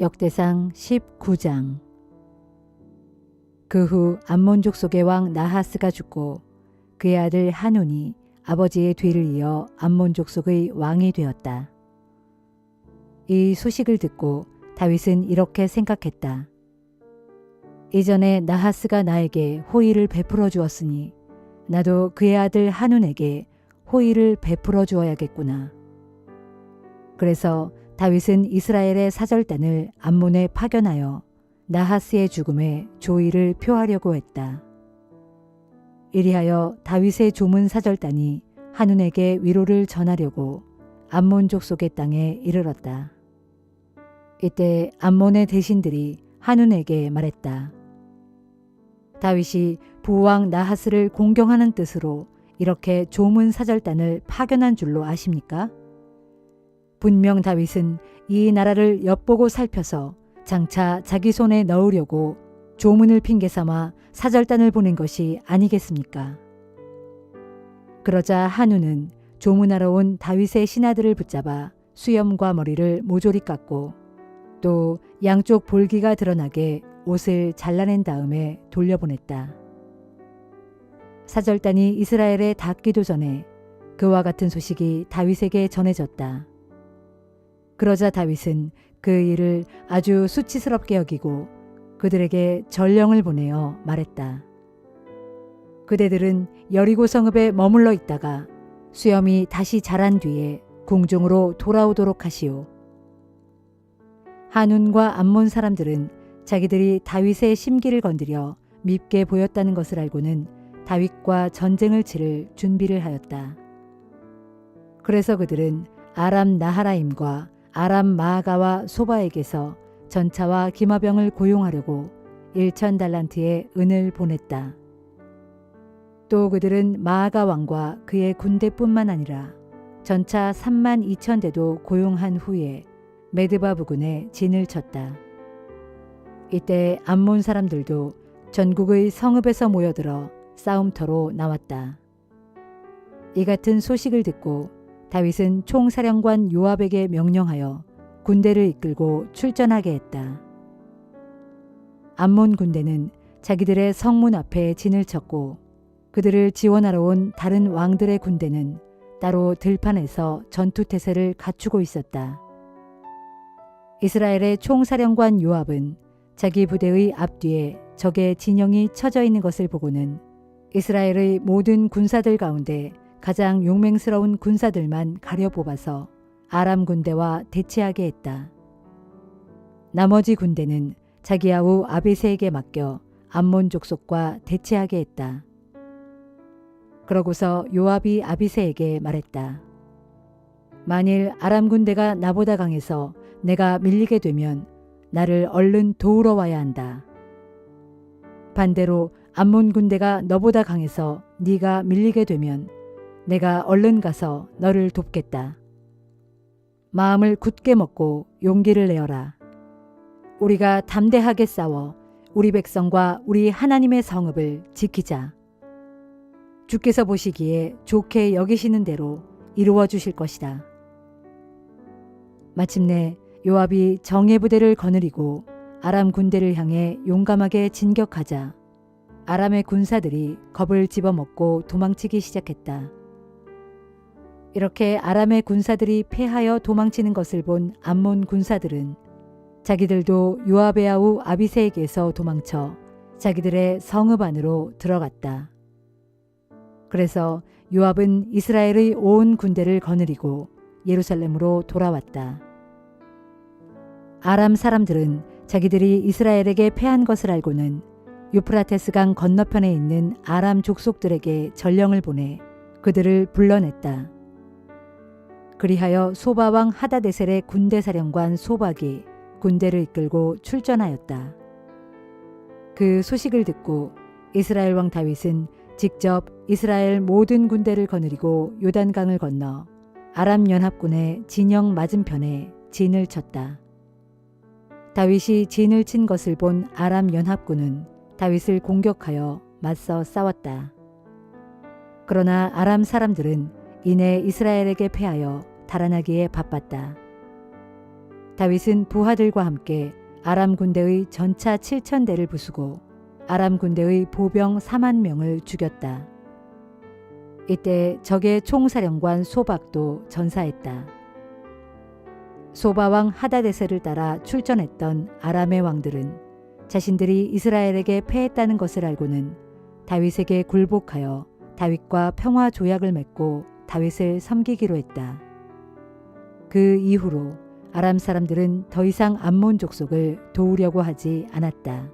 역대상 19장. 그 후 암몬 족속의 왕 나하스가 죽고 그의 아들 한운이 아버지의 뒤를 이어 암몬 족속의 왕이 되었다. 이 소식을 듣고 다윗은 이렇게 생각했다. 이전에 나하스가 나에게 호의를 베풀어 주었으니 나도 그의 아들 한운에게 호의를 베풀어 주어야겠구나. 그래서 다윗은 이스라엘의 사절단을 암몬에 파견하여 나하스의 죽음에 조의를 표하려고 했다. 이리하여 다윗의 조문 사절단이 한운에게 위로를 전하려고 암몬 족속의 땅에 이르렀다. 이때 암몬의 대신들이 한운에게 말했다. 다윗이 부왕 나하스를 공경하는 뜻으로 이렇게 조문 사절단을 파견한 줄로 아십니까? 분명 다윗은 이 나라를 엿보고 살펴서 장차 자기 손에 넣으려고 조문을 핑계삼아 사절단을 보낸 것이 아니겠습니까? 그러자 한우는 조문하러 온 다윗의 신하들을 붙잡아 수염과 머리를 모조리 깎고 또 양쪽 볼기가 드러나게 옷을 잘라낸 다음에 돌려보냈다. 사절단이 이스라엘에 닿기도 전에 그와 같은 소식이 다윗에게 전해졌다. 그러자 다윗은 그 일을 아주 수치스럽게 여기고 그들에게 전령을 보내어 말했다. 그대들은 여리고 성읍에 머물러 있다가 수염이 다시 자란 뒤에 궁중으로 돌아오도록 하시오. 한운과 암몬 사람들은 자기들이 다윗의 심기를 건드려 밉게 보였다는 것을 알고는 다윗과 전쟁을 치를 준비를 하였다. 그래서 그들은 아람 나하라임과 아람 마아가와 소바에게서 전차와 기마병을 고용하려고 1,000달란트의 은을 보냈다. 또 그들은 마아가 왕과 그의 군대뿐만 아니라 전차 32,000대도 고용한 후에 메드바 부근에 진을 쳤다. 이때 암몬 사람들도 전국의 성읍에서 모여들어 싸움터로 나왔다. 이 같은 소식을 듣고 다윗은 총사령관 요압에게 명령하여 군대를 이끌고 출전하게 했다. 암몬 군대는 자기들의 성문 앞에 진을 쳤고 그들을 지원하러 온 다른 왕들의 군대는 따로 들판에서 전투태세를 갖추고 있었다. 이스라엘의 총사령관 요압은 자기 부대의 앞뒤에 적의 진영이 쳐져 있는 것을 보고는 이스라엘의 모든 군사들 가운데 가장 용맹스러운 군사들만 가려뽑아서 아람 군대와 대치하게 했다. 나머지 군대는 자기 아우 아비새에게 맡겨 암몬 족속과 대치하게 했다. 그러고서 요압이 아비새에게 말했다. 만일 아람 군대가 나보다 강해서 내가 밀리게 되면 나를 얼른 도우러 와야 한다. 반대로 암몬 군대가 너보다 강해서 네가 밀리게 되면 내가 얼른 가서 너를 돕겠다. 마음을 굳게 먹고 용기를 내어라. 우리가 담대하게 싸워 우리 백성과 우리 하나님의 성읍을 지키자. 주께서 보시기에 좋게 여기시는 대로 이루어 주실 것이다. 마침내 요압이 정예 부대를 거느리고 아람 군대를 향해 용감하게 진격하자 아람의 군사들이 겁을 집어먹고 도망치기 시작했다. 이렇게 아람의 군사들이 패하여 도망치는 것을 본 암몬 군사들은 자기들도 요압의 아우 아비새에게서 도망쳐 자기들의 성읍 안으로 들어갔다. 그래서 요압은 이스라엘의 온 군대를 거느리고 예루살렘으로 돌아왔다. 아람 사람들은 자기들이 이스라엘에게 패한 것을 알고는 유프라테스 강 건너편에 있는 아람 족속들에게 전령을 보내 그들을 불러냈다. 그리하여 소바 왕 하다데셀의 군대 사령관 소박이 군대를 이끌고 출전하였다. 그 소식을 듣고 이스라엘 왕 다윗은 직접 이스라엘 모든 군대를 거느리고 요단강을 건너 아람 연합군의 진영 맞은편에 진을 쳤다. 다윗이 진을 친 것을 본 아람 연합군은 다윗을 공격하여 맞서 싸웠다. 그러나 아람 사람들은 이내 이스라엘에게 패하여 달아나기에 바빴다. 다윗은 부하들과 함께 아람 군대의 전차 7,000대를 부수고 아람 군대의 보병 4만 명을 죽였다. 이때 적의 총사령관 소박도 전사했다. 소바왕 하다데셀을 따라 출전했던 아람의 왕들은 자신들이 이스라엘에게 패했다는 것을 알고는 다윗에게 굴복하여 다윗과 평화 조약을 맺고 다윗을 섬기기로 했다. 그 이후로 아람 사람들은 더 이상 암몬 족속을 도우려고 하지 않았다.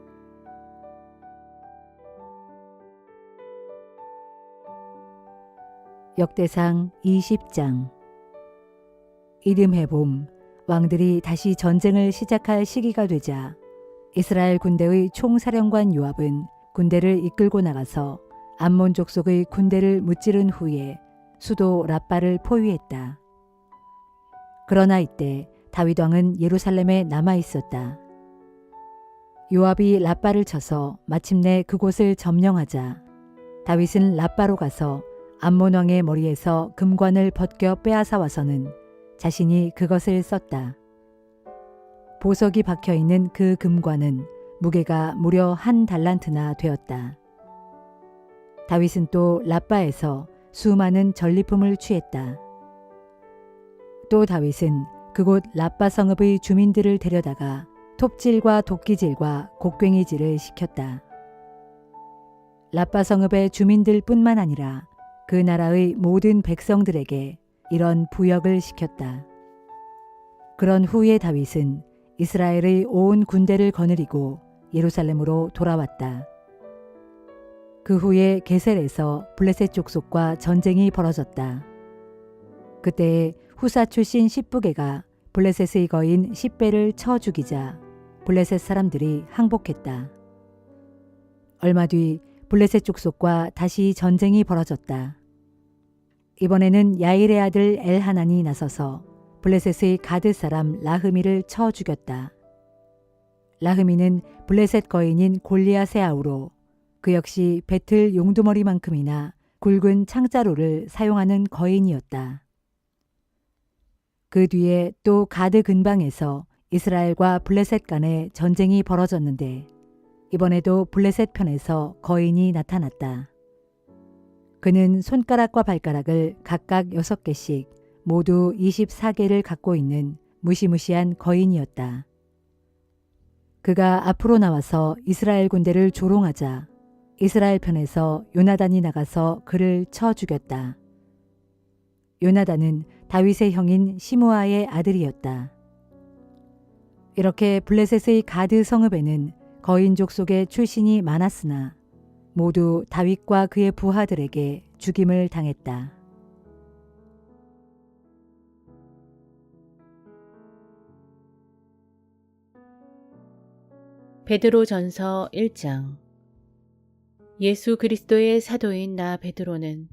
역대상 20장. 이듬해 봄 왕들이 다시 전쟁을 시작할 시기가 되자 이스라엘 군대의 총사령관 요압은 군대를 이끌고 나가서 암몬 족속의 군대를 무찌른 후에 수도 라빠를 포위했다. 그러나 이때 다윗 왕은 예루살렘에 남아 있었다. 요압이 라빠를 쳐서 마침내 그곳을 점령하자 다윗은 라빠로 가서 암몬 왕의 머리에서 금관을 벗겨 빼앗아 와서는 자신이 그것을 썼다. 보석이 박혀 있는 그 금관은 무게가 무려 1달란트나 되었다. 다윗은 또 라빠에서 수많은 전리품을 취했다. 또 다윗은 그곳 라빠 성읍의 주민들을 데려다가 톱질과 도끼질과 곡괭이질을 시켰다. 라빠 성읍의 주민들 뿐만 아니라 그 나라의 모든 백성들에게 이런 부역을 시켰다. 그런 후에 다윗은 이스라엘의 온 군대를 거느리고 예루살렘으로 돌아왔다. 그 후에 게셀에서 블레셋 족속과 전쟁이 벌어졌다. 그때 후사 출신 십부게가 블레셋의 거인 십배를 쳐 죽이자 블레셋 사람들이 항복했다. 얼마 뒤 블레셋 족속과 다시 전쟁이 벌어졌다. 이번에는 야일의 아들 엘하난이 나서서 블레셋의 가드 사람 라흐미를 쳐 죽였다. 라흐미는 블레셋 거인인 골리앗의 아우로 그 역시 배틀 용두머리만큼이나 굵은 창자루를 사용하는 거인이었다. 그 뒤에 또 가드 근방에서 이스라엘과 블레셋 간의 전쟁이 벌어졌는데 이번에도 블레셋 편에서 거인이 나타났다. 그는 손가락과 발가락을 각각 6개씩 모두 24개를 갖고 있는 무시무시한 거인이었다. 그가 앞으로 나와서 이스라엘 군대를 조롱하자 이스라엘 편에서 요나단이 나가서 그를 쳐 죽였다. 요나단은 다윗의 형인 시므아의 아들이었다. 이렇게 블레셋의 가드 성읍에는 거인족 속의 출신이 많았으나 모두 다윗과 그의 부하들에게 죽임을 당했다. 베드로전서 1장. 예수 그리스도의 사도인 나 베드로는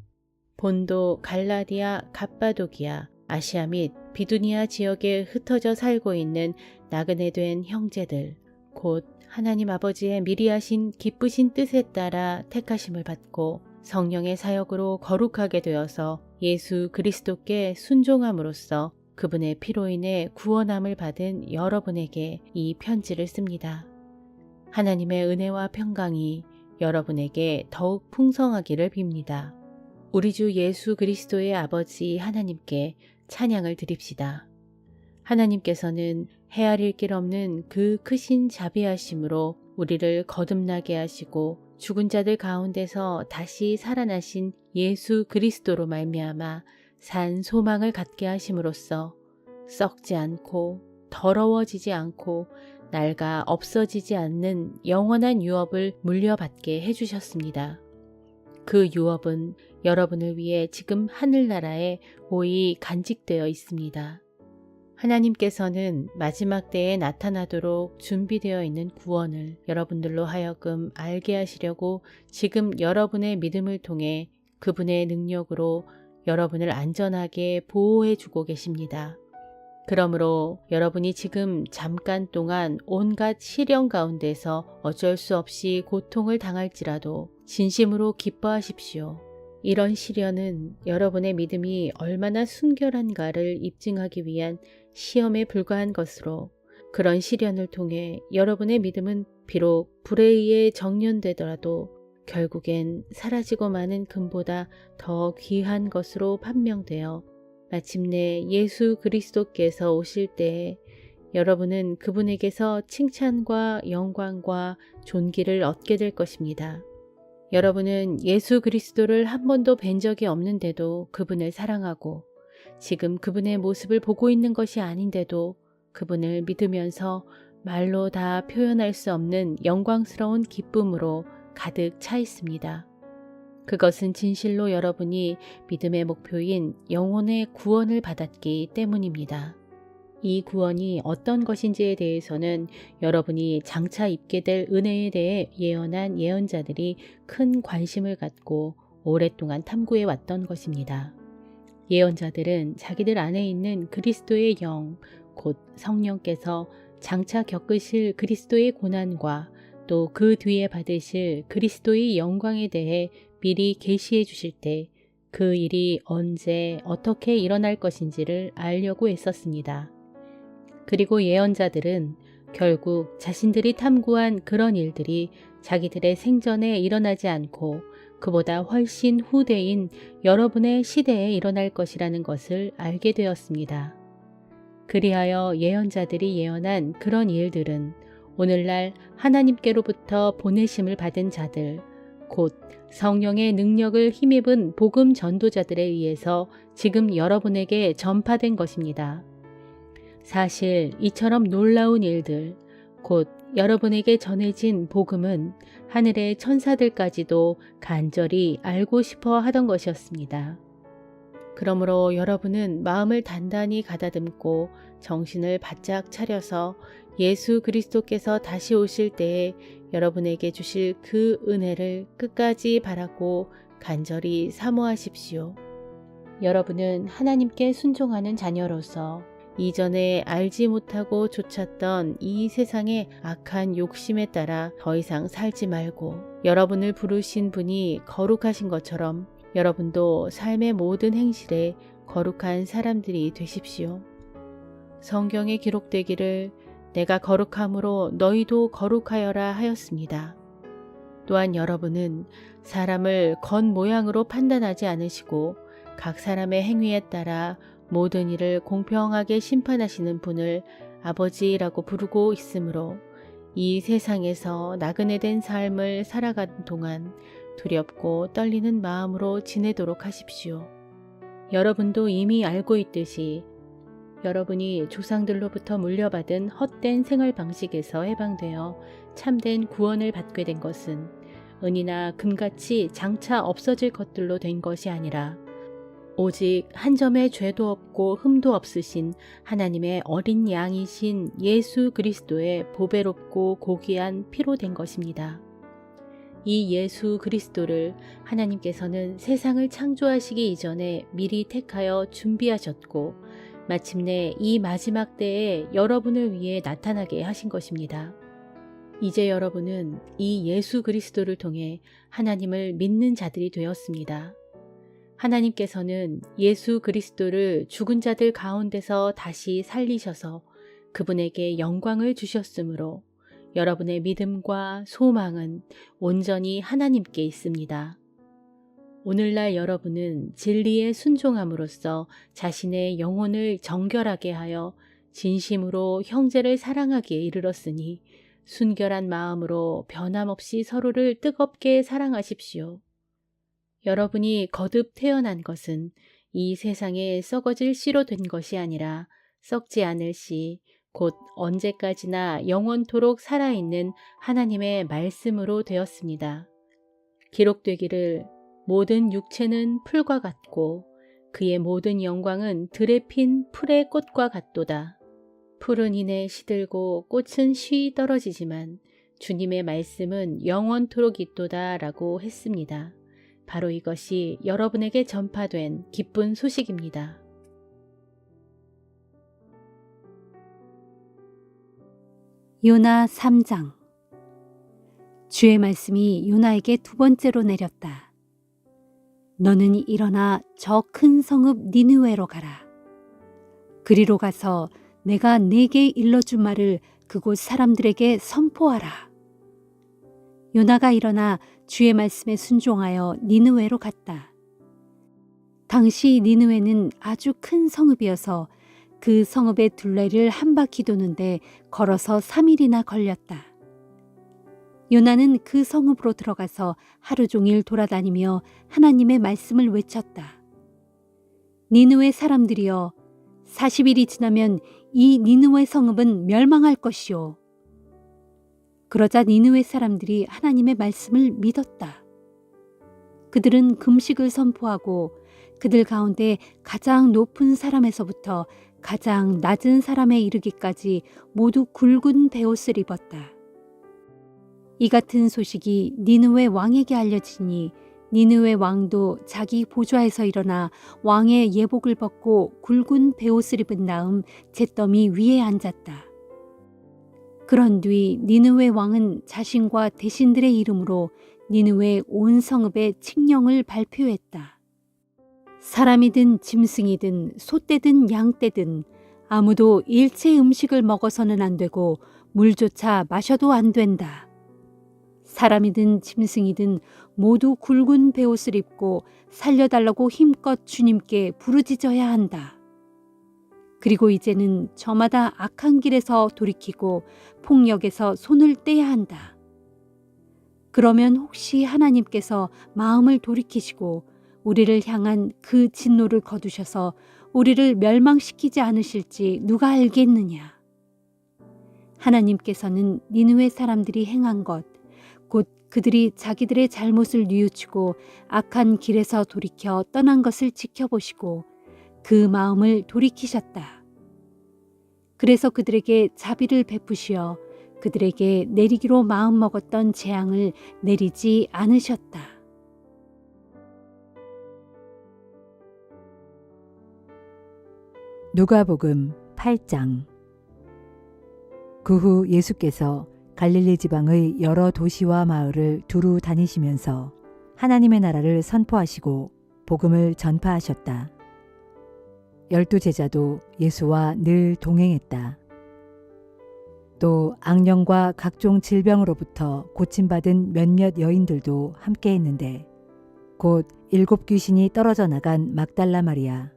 본도, 갈라디아, 갑바도기아, 아시아 및 비두니아 지역에 흩어져 살고 있는 나그네 된 형제들, 곧 하나님 아버지의 미리 하신 기쁘신 뜻에 따라 택하심을 받고 성령의 사역으로 거룩하게 되어서 예수 그리스도께 순종함으로써 그분의 피로 인해 구원함을 받은 여러분에게 이 편지를 씁니다. 하나님의 은혜와 평강이 여러분에게 더욱 풍성하기를 빕니다. 우리 주 예수 그리스도의 아버지 하나님께 찬양을 드립시다. 하나님께서는 헤아릴 길 없는 그 크신 자비하심으로 우리를 거듭나게 하시고 죽은 자들 가운데서 다시 살아나신 예수 그리스도로 말미암아 산 소망을 갖게 하심으로써 썩지 않고 더러워지지 않고 낡아 없어지지 않는 영원한 유업을 물려받게 해주셨습니다. 그 유업은 여러분을 위해 지금 하늘나라에 오이 간직되어 있습니다. 하나님께서는 마지막 때에 나타나도록 준비되어 있는 구원을 여러분들로 하여금 알게 하시려고 지금 여러분의 믿음을 통해 그분의 능력으로 여러분을 안전하게 보호해 주고 계십니다. 그러므로 여러분이 지금 잠깐 동안 온갖 시련 가운데서 어쩔 수 없이 고통을 당할지라도 진심으로 기뻐하십시오. 이런 시련은 여러분의 믿음이 얼마나 순결한가를 입증하기 위한 시험에 불과한 것으로, 그런 시련을 통해 여러분의 믿음은 비록 불에 의해 정련되더라도 결국엔 사라지고 마는 금보다 더 귀한 것으로 판명되어 마침내 예수 그리스도께서 오실 때에 여러분은 그분에게서 칭찬과 영광과 존귀를 얻게 될 것입니다. 여러분은 예수 그리스도를 한 번도 뵌 적이 없는데도 그분을 사랑하고, 지금 그분의 모습을 보고 있는 것이 아닌데도 그분을 믿으면서 말로 다 표현할 수 없는 영광스러운 기쁨으로 가득 차 있습니다. 그것은 진실로 여러분이 믿음의 목표인 영혼의 구원을 받았기 때문입니다. 이 구원이 어떤 것인지에 대해서는 여러분이 장차 입게 될 은혜에 대해 예언한 예언자들이 큰 관심을 갖고 오랫동안 탐구해 왔던 것입니다. 예언자들은 자기들 안에 있는 그리스도의 영, 곧 성령께서 장차 겪으실 그리스도의 고난과 또 그 뒤에 받으실 그리스도의 영광에 대해 미리 계시해 주실 때 그 일이 언제 어떻게 일어날 것인지를 알려고 애썼습니다. 그리고 예언자들은 결국 자신들이 탐구한 그런 일들이 자기들의 생전에 일어나지 않고 그보다 훨씬 후대인 여러분의 시대에 일어날 것이라는 것을 알게 되었습니다. 그리하여 예언자들이 예언한 그런 일들은 오늘날 하나님께로부터 보내심을 받은 자들, 곧 성령의 능력을 힘입은 복음 전도자들에 의해서 지금 여러분에게 전파된 것입니다. 사실 이처럼 놀라운 일들, 곧 여러분에게 전해진 복음은 하늘의 천사들까지도 간절히 알고 싶어 하던 것이었습니다. 그러므로 여러분은 마음을 단단히 가다듬고 정신을 바짝 차려서 예수 그리스도께서 다시 오실 때에 여러분에게 주실 그 은혜를 끝까지 바라고 간절히 사모하십시오. 여러분은 하나님께 순종하는 자녀로서 이전에 알지 못하고 좇았던 이 세상의 악한 욕심에 따라 더 이상 살지 말고, 여러분을 부르신 분이 거룩하신 것처럼 여러분도 삶의 모든 행실에 거룩한 사람들이 되십시오. 성경에 기록되기를 내가 거룩함으로 너희도 거룩하여라 하였습니다. 또한 여러분은 사람을 겉모양으로 판단하지 않으시고 각 사람의 행위에 따라 모든 일을 공평하게 심판하시는 분을 아버지라고 부르고 있으므로 이 세상에서 나그네된 삶을 살아가는 동안 두렵고 떨리는 마음으로 지내도록 하십시오. 여러분도 이미 알고 있듯이 여러분이 조상들로부터 물려받은 헛된 생활 방식에서 해방되어 참된 구원을 받게 된 것은 은이나 금같이 장차 없어질 것들로 된 것이 아니라 오직 한 점의 죄도 없고 흠도 없으신 하나님의 어린 양이신 예수 그리스도의 보배롭고 고귀한 피로 된 것입니다. 이 예수 그리스도를 하나님께서는 세상을 창조하시기 이전에 미리 택하여 준비하셨고 마침내 이 마지막 때에 여러분을 위해 나타나게 하신 것입니다. 이제 여러분은 이 예수 그리스도를 통해 하나님을 믿는 자들이 되었습니다. 하나님께서는 예수 그리스도를 죽은 자들 가운데서 다시 살리셔서 그분에게 영광을 주셨으므로 여러분의 믿음과 소망은 온전히 하나님께 있습니다. 오늘날 여러분은 진리에 순종함으로써 자신의 영혼을 정결하게 하여 진심으로 형제를 사랑하기에 이르렀으니 순결한 마음으로 변함없이 서로를 뜨겁게 사랑하십시오. 여러분이 거듭 태어난 것은 이 세상에 썩어질 씨로 된 것이 아니라 썩지 않을 씨, 곧 언제까지나 영원토록 살아있는 하나님의 말씀으로 되었습니다. 기록되기를 모든 육체는 풀과 같고 그의 모든 영광은 들에 핀 풀의 꽃과 같도다. 풀은 이내 시들고 꽃은 쉬이 떨어지지만 주님의 말씀은 영원토록 있도다 라고 했습니다. 바로 이것이 여러분에게 전파된 기쁜 소식입니다. 요나 3장. 주의 말씀이 요나에게 두 번째로 내렸다. 너는 일어나 저 큰 성읍 니느웨로 가라. 그리로 가서 내가 네게 일러준 말을 그곳 사람들에게 선포하라. 요나가 일어나 주의 말씀에 순종하여 니느웨로 갔다. 당시 니느웨는 아주 큰 성읍이어서 그 성읍의 둘레를 한 바퀴 도는데 걸어서 3일이나 걸렸다. 요나는 그 성읍으로 들어가서 하루 종일 돌아다니며 하나님의 말씀을 외쳤다. 니느웨 사람들이여, 40일이 지나면 이 니느웨 성읍은 멸망할 것이요. 그러자 니느웨 사람들이 하나님의 말씀을 믿었다. 그들은 금식을 선포하고 그들 가운데 가장 높은 사람에서부터 가장 낮은 사람에 이르기까지 모두 굵은 베옷을 입었다. 이 같은 소식이 니느웨 왕에게 알려지니 니느웨 왕도 자기 보좌에서 일어나 왕의 예복을 벗고 굵은 베옷을 입은 다음 잿더미 위에 앉았다. 그런 뒤 니느웨 왕은 자신과 대신들의 이름으로 니느웨 온 성읍에 칙령을 발표했다. 사람이든 짐승이든 소떼든 양떼든 아무도 일체 음식을 먹어서는 안 되고 물조차 마셔도 안 된다. 사람이든 짐승이든 모두 굵은 베옷을 입고 살려달라고 힘껏 주님께 부르짖어야 한다. 그리고 이제는 저마다 악한 길에서 돌이키고 폭력에서 손을 떼야 한다. 그러면 혹시 하나님께서 마음을 돌이키시고 우리를 향한 그 진노를 거두셔서 우리를 멸망시키지 않으실지 누가 알겠느냐. 하나님께서는 니느웨 사람들이 행한 것, 곧 그들이 자기들의 잘못을 뉘우치고 악한 길에서 돌이켜 떠난 것을 지켜보시고 그 마음을 돌이키셨다. 그래서 그들에게 자비를 베푸시어 그들에게 내리기로 마음먹었던 재앙을 내리지 않으셨다. 누가복음 8장. 그 후 예수께서 갈릴리 지방의 여러 도시와 마을을 두루 다니시면서 하나님의 나라를 선포하시고 복음을 전파하셨다. 12 제자도 예수와 늘 동행했다. 또 악령과 각종 질병으로부터 고침받은 몇몇 여인들도 함께 했는데 곧 7 귀신이 떨어져 나간 막달라 마리아,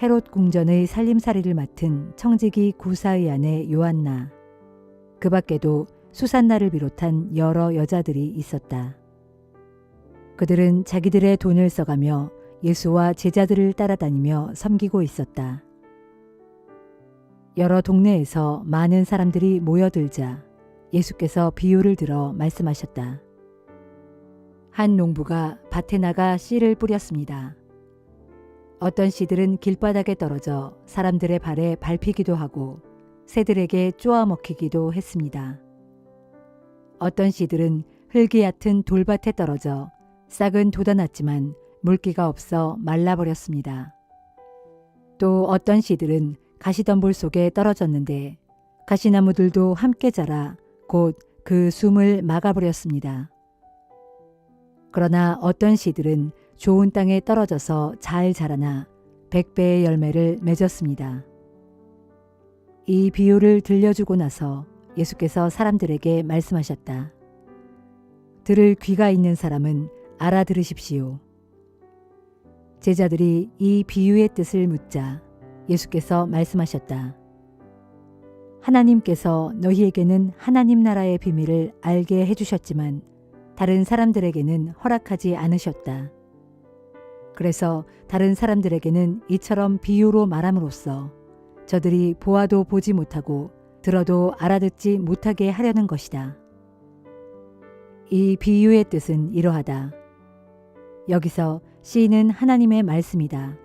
헤롯 궁전의 살림살이를 맡은 청지기 구사의 아내 요한나, 그 밖에도 수산나를 비롯한 여러 여자들이 있었다. 그들은 자기들의 돈을 써가며 예수와 제자들을 따라다니며 섬기고 있었다. 여러 동네에서 많은 사람들이 모여들자 예수께서 비유를 들어 말씀하셨다. 한 농부가 밭에 나가 씨를 뿌렸습니다. 어떤 씨들은 길바닥에 떨어져 사람들의 발에 밟히기도 하고 새들에게 쪼아 먹히기도 했습니다. 어떤 씨들은 흙이 얕은 돌밭에 떨어져 싹은 돋아났지만 물기가 없어 말라버렸습니다. 또 어떤 씨들은 가시덤불 속에 떨어졌는데 가시나무들도 함께 자라 곧 그 숨을 막아버렸습니다. 그러나 어떤 씨들은 좋은 땅에 떨어져서 잘 자라나 100배의 열매를 맺었습니다. 이 비유를 들려주고 나서 예수께서 사람들에게 말씀하셨다. 들을 귀가 있는 사람은 알아들으십시오. 제자들이 이 비유의 뜻을 묻자 예수께서 말씀하셨다. 하나님께서 너희에게는 하나님 나라의 비밀을 알게 해주셨지만 다른 사람들에게는 허락하지 않으셨다. 그래서 다른 사람들에게는 이처럼 비유로 말함으로써 저들이 보아도 보지 못하고 들어도 알아듣지 못하게 하려는 것이다. 이 비유의 뜻은 이러하다. 여기서 씨는 하나님의 말씀이다.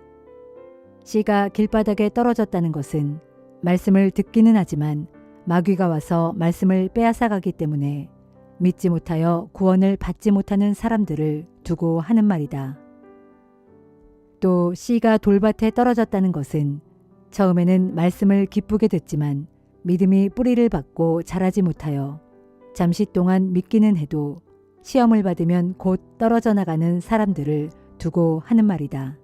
씨가 길바닥에 떨어졌다는 것은 말씀을 듣기는 하지만 마귀가 와서 말씀을 빼앗아가기 때문에 믿지 못하여 구원을 받지 못하는 사람들을 두고 하는 말이다. 또 씨가 돌밭에 떨어졌다는 것은 처음에는 말씀을 기쁘게 듣지만 믿음이 뿌리를 받고 자라지 못하여 잠시 동안 믿기는 해도 시험을 받으면 곧 떨어져 나가는 사람들을 두고 하는 말이다.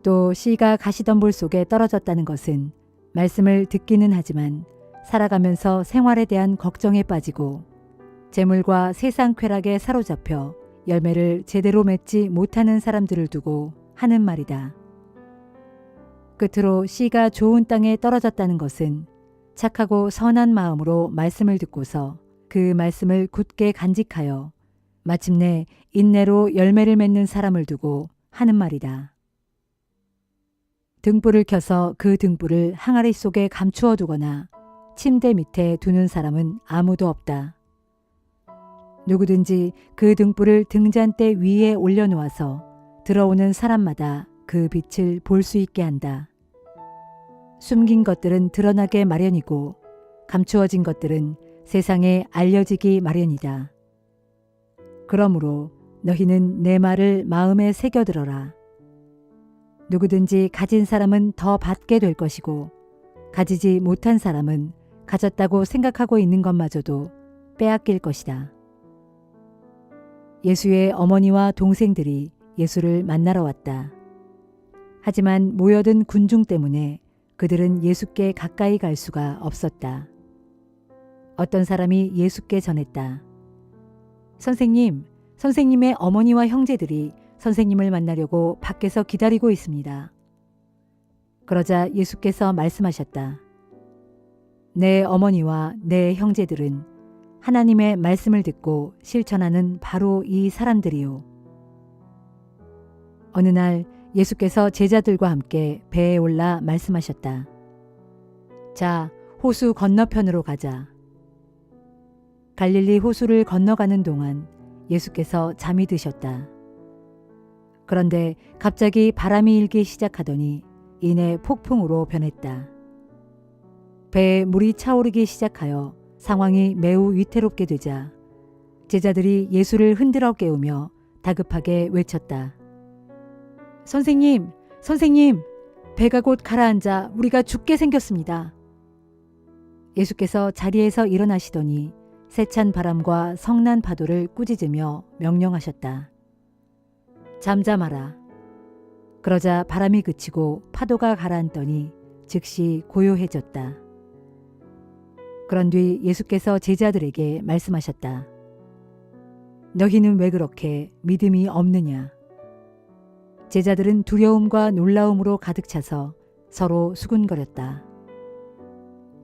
또 씨가 가시덤불 속에 떨어졌다는 것은 말씀을 듣기는 하지만 살아가면서 생활에 대한 걱정에 빠지고 재물과 세상 쾌락에 사로잡혀 열매를 제대로 맺지 못하는 사람들을 두고 하는 말이다. 끝으로 씨가 좋은 땅에 떨어졌다는 것은 착하고 선한 마음으로 말씀을 듣고서 그 말씀을 굳게 간직하여 마침내 인내로 열매를 맺는 사람을 두고 하는 말이다. 등불을 켜서 그 등불을 항아리 속에 감추어 두거나 침대 밑에 두는 사람은 아무도 없다. 누구든지 그 등불을 등잔대 위에 올려놓아서 들어오는 사람마다 그 빛을 볼 수 있게 한다. 숨긴 것들은 드러나게 마련이고 감추어진 것들은 세상에 알려지기 마련이다. 그러므로 너희는 내 말을 마음에 새겨들어라. 누구든지 가진 사람은 더 받게 될 것이고 가지지 못한 사람은 가졌다고 생각하고 있는 것마저도 빼앗길 것이다. 예수의 어머니와 동생들이 예수를 만나러 왔다. 하지만 모여든 군중 때문에 그들은 예수께 가까이 갈 수가 없었다. 어떤 사람이 예수께 전했다. 선생님, 선생님의 어머니와 형제들이 선생님을 만나려고 밖에서 기다리고 있습니다. 그러자 예수께서 말씀하셨다. 내 어머니와 내 형제들은 하나님의 말씀을 듣고 실천하는 바로 이 사람들이요. 어느 날 예수께서 제자들과 함께 배에 올라 말씀하셨다. 자, 호수 건너편으로 가자. 갈릴리 호수를 건너가는 동안 예수께서 잠이 드셨다. 그런데 갑자기 바람이 일기 시작하더니 이내 폭풍으로 변했다. 배에 물이 차오르기 시작하여 상황이 매우 위태롭게 되자 제자들이 예수를 흔들어 깨우며 다급하게 외쳤다. 선생님, 선생님, 배가 곧 가라앉아 우리가 죽게 생겼습니다. 예수께서 자리에서 일어나시더니 세찬 바람과 성난 파도를 꾸짖으며 명령하셨다. 잠잠하라. 그러자 바람이 그치고 파도가 가라앉더니 즉시 고요해졌다. 그런 뒤 예수께서 제자들에게 말씀하셨다. 너희는 왜 그렇게 믿음이 없느냐? 제자들은 두려움과 놀라움으로 가득 차서 서로 수군거렸다.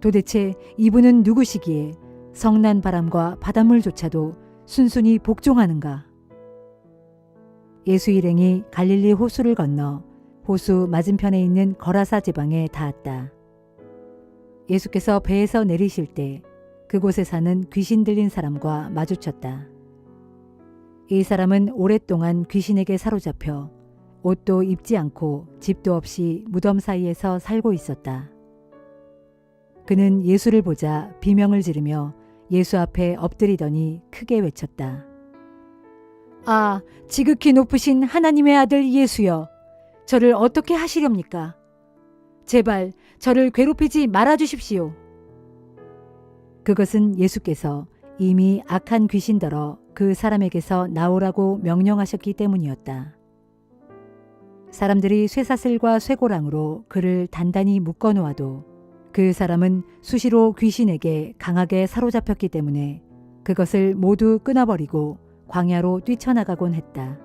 도대체 이분은 누구시기에 성난 바람과 바닷물조차도 순순히 복종하는가? 예수 일행이 갈릴리 호수를 건너 호수 맞은편에 있는 거라사 지방에 닿았다. 예수께서 배에서 내리실 때 그곳에 사는 귀신 들린 사람과 마주쳤다. 이 사람은 오랫동안 귀신에게 사로잡혀 옷도 입지 않고 집도 없이 무덤 사이에서 살고 있었다. 그는 예수를 보자 비명을 지르며 예수 앞에 엎드리더니 크게 외쳤다. 아, 지극히 높으신 하나님의 아들 예수여, 저를 어떻게 하시렵니까? 제발 저를 괴롭히지 말아주십시오. 그것은 예수께서 이미 악한 귀신더러 그 사람에게서 나오라고 명령하셨기 때문이었다. 사람들이 쇠사슬과 쇠고랑으로 그를 단단히 묶어놓아도 그 사람은 수시로 귀신에게 강하게 사로잡혔기 때문에 그것을 모두 끊어버리고 광야로 뛰쳐나가곤 했다.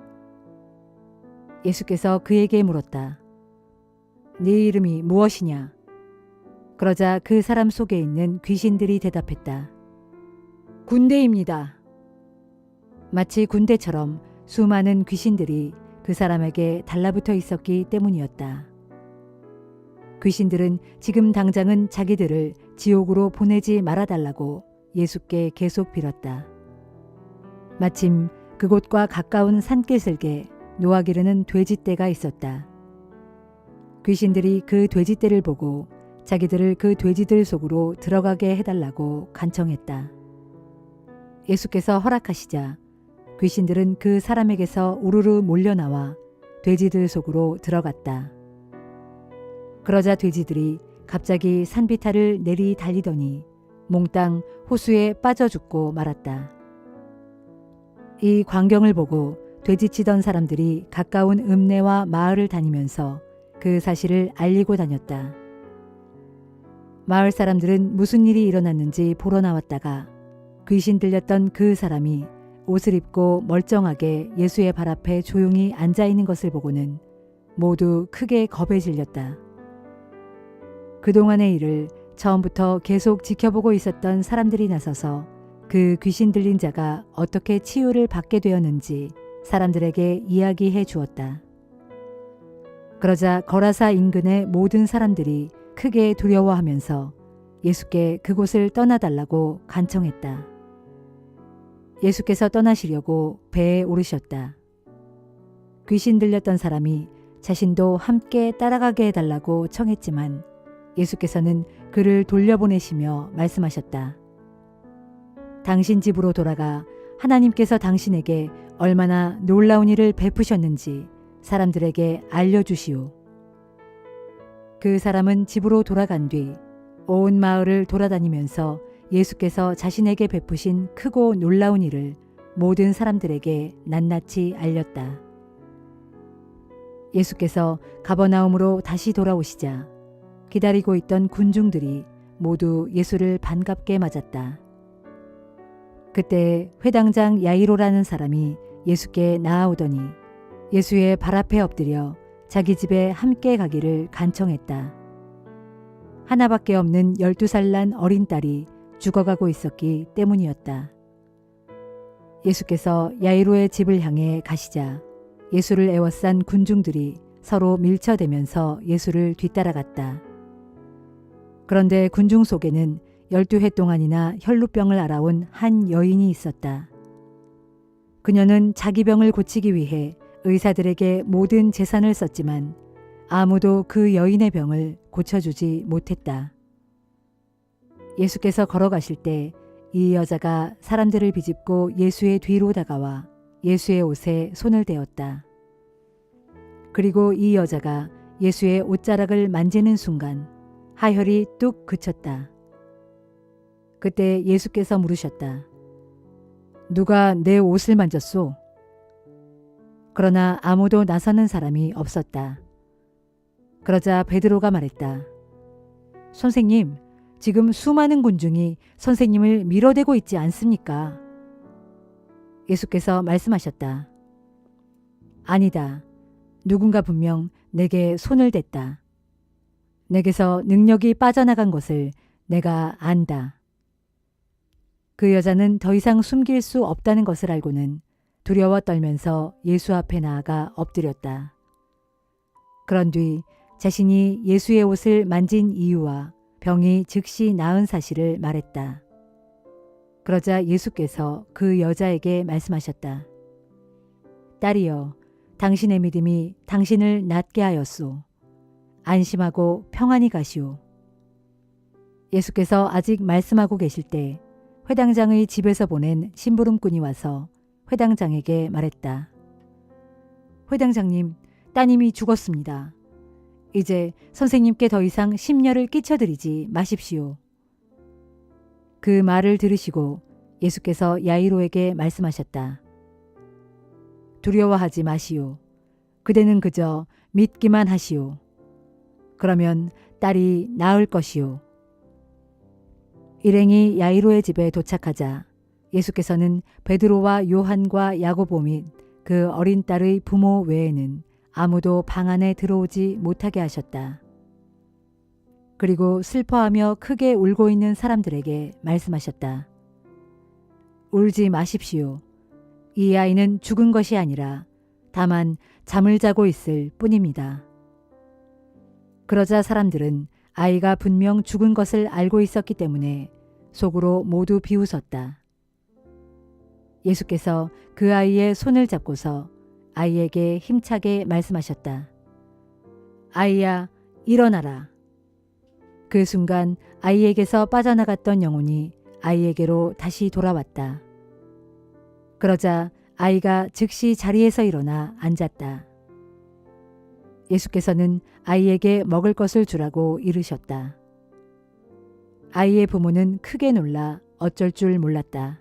예수께서 그에게 물었다. 네 이름이 무엇이냐? 그러자 그 사람 속에 있는 귀신들이 대답했다. 군대입니다. 마치 군대처럼 수많은 귀신들이 그 사람에게 달라붙어 있었기 때문이었다. 귀신들은 지금 당장은 자기들을 지옥으로 보내지 말아달라고 예수께 계속 빌었다. 마침 그곳과 가까운 산기슭에 노아기르는 돼지떼가 있었다. 귀신들이 그 돼지떼를 보고 자기들을 그 돼지들 속으로 들어가게 해달라고 간청했다. 예수께서 허락하시자 귀신들은 그 사람에게서 우르르 몰려나와 돼지들 속으로 들어갔다. 그러자 돼지들이 갑자기 산비탈을 내리 달리더니 몽땅 호수에 빠져 죽고 말았다. 이 광경을 보고 되지치던 사람들이 가까운 읍내와 마을을 다니면서 그 사실을 알리고 다녔다. 마을 사람들은 무슨 일이 일어났는지 보러 나왔다가 귀신 들렸던 그 사람이 옷을 입고 멀쩡하게 예수의 발 앞에 조용히 앉아 있는 것을 보고는 모두 크게 겁에 질렸다. 그동안의 일을 처음부터 계속 지켜보고 있었던 사람들이 나서서 그 귀신 들린 자가 어떻게 치유를 받게 되었는지 사람들에게 이야기해 주었다. 그러자 거라사 인근의 모든 사람들이 크게 두려워하면서 예수께 그곳을 떠나달라고 간청했다. 예수께서 떠나시려고 배에 오르셨다. 귀신 들렸던 사람이 자신도 함께 따라가게 해달라고 청했지만 예수께서는 그를 돌려보내시며 말씀하셨다. 당신 집으로 돌아가 하나님께서 당신에게 얼마나 놀라운 일을 베푸셨는지 사람들에게 알려주시오. 그 사람은 집으로 돌아간 뒤 온 마을을 돌아다니면서 예수께서 자신에게 베푸신 크고 놀라운 일을 모든 사람들에게 낱낱이 알렸다. 예수께서 가버나움으로 다시 돌아오시자 기다리고 있던 군중들이 모두 예수를 반갑게 맞았다. 그때 회당장 야이로라는 사람이 예수께 나아오더니 예수의 발 앞에 엎드려 자기 집에 함께 가기를 간청했다. 하나밖에 없는 12살 난 어린 딸이 죽어가고 있었기 때문이었다. 예수께서 야이로의 집을 향해 가시자 예수를 애워싼 군중들이 서로 밀쳐대면서 예수를 뒤따라갔다. 그런데 군중 속에는 12해 동안이나 혈루병을 앓아온 한 여인이 있었다. 그녀는 자기 병을 고치기 위해 의사들에게 모든 재산을 썼지만 아무도 그 여인의 병을 고쳐주지 못했다. 예수께서 걸어가실 때 이 여자가 사람들을 비집고 예수의 뒤로 다가와 예수의 옷에 손을 대었다. 그리고 이 여자가 예수의 옷자락을 만지는 순간 하혈이 뚝 그쳤다. 그때 예수께서 물으셨다. 누가 내 옷을 만졌소? 그러나 아무도 나서는 사람이 없었다. 그러자 베드로가 말했다. 선생님, 지금 수많은 군중이 선생님을 밀어대고 있지 않습니까? 예수께서 말씀하셨다. 아니다. 누군가 분명 내게 손을 댔다. 내게서 능력이 빠져나간 것을 내가 안다. 그 여자는 더 이상 숨길 수 없다는 것을 알고는 두려워 떨면서 예수 앞에 나아가 엎드렸다. 그런 뒤 자신이 예수의 옷을 만진 이유와 병이 즉시 나은 사실을 말했다. 그러자 예수께서 그 여자에게 말씀하셨다. 딸이여, 당신의 믿음이 당신을 낫게 하였소. 안심하고 평안히 가시오. 예수께서 아직 말씀하고 계실 때 회당장의 집에서 보낸 심부름꾼이 와서 회당장에게 말했다. 회당장님, 따님이 죽었습니다. 이제 선생님께 더 이상 심려를 끼쳐드리지 마십시오. 그 말을 들으시고 예수께서 야이로에게 말씀하셨다. 두려워하지 마시오. 그대는 그저 믿기만 하시오. 그러면 딸이 나을 것이오. 일행이 야이로의 집에 도착하자 예수께서는 베드로와 요한과 야고보 및 그 어린 딸의 부모 외에는 아무도 방 안에 들어오지 못하게 하셨다. 그리고 슬퍼하며 크게 울고 있는 사람들에게 말씀하셨다. 울지 마십시오. 이 아이는 죽은 것이 아니라 다만 잠을 자고 있을 뿐입니다. 그러자 사람들은 아이가 분명 죽은 것을 알고 있었기 때문에 속으로 모두 비웃었다. 예수께서 그 아이의 손을 잡고서 아이에게 힘차게 말씀하셨다. 아이야, 일어나라. 그 순간 아이에게서 빠져나갔던 영혼이 아이에게로 다시 돌아왔다. 그러자 아이가 즉시 자리에서 일어나 앉았다. 예수께서는 아이에게 먹을 것을 주라고 이르셨다. 아이의 부모는 크게 놀라 어쩔 줄 몰랐다.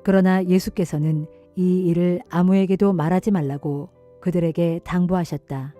그러나 예수께서는 이 일을 아무에게도 말하지 말라고 그들에게 당부하셨다.